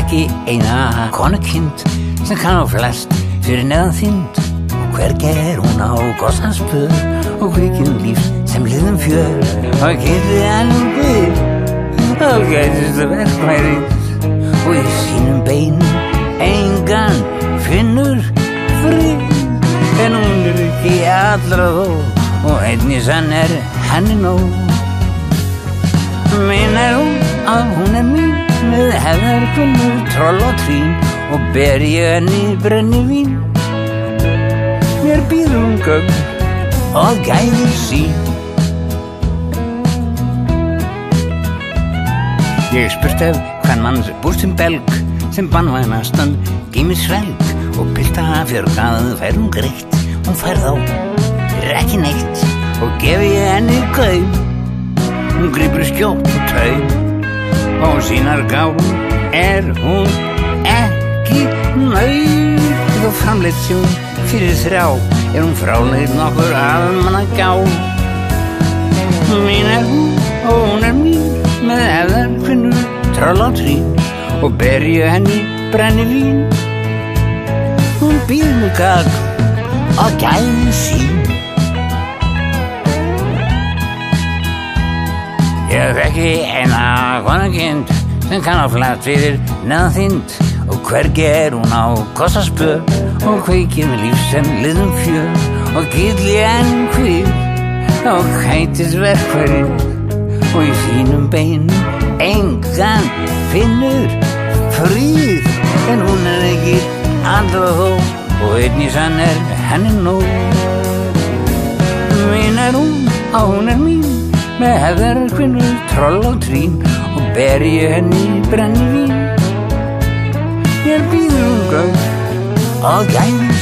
ekki eina konukind sem kann á flest fyrir neðan þynd. Og hvergi hún á gossanspör og kvikinn lífs sem liðum fjör. Og geti ennum guð og gætist verkfærið og í sínum beinum engan finnur frið. En hún ekki allra þó og einnig sann henni nóg. Meinar hún að hún mín með hefðarkunnu troll og trín og ber ég henni brennivín. Mér býður hún gögn og gæðir sín. Ég spurt hvern manns búst belg sem bannvænastan gímir svelg og pilta fjörgað fær hún greitt. Hún fær þá fyrir ekki neitt og gefi ég henni gaum. Hún grípur skjótt og taum og sínar gáum hún ekki naut. Og framleitt sjón fyrir þrjá hún fráleið nokkur almanna gá. Mín hún og hún mín með hefðarkvinnu troll á trín og ber ég henni brennivín. Hún býður mig gagn og gæðir sín. Ég þekki eina konukind sem kann á flest fyrir neðan þynd og hvergi hún á kossaspör og kveikir með lífs sem liðum fjör. Og gilli enn hvið og hættis verkfærið og í sínum beinum engan finnur frið. En hún ekki allra þó og einnig sann henni nóg. Meinar hún að hún mín með hefðarkvinnu troll og trín og ber ég henni brennivín. Mér býður hún gögn og gæðir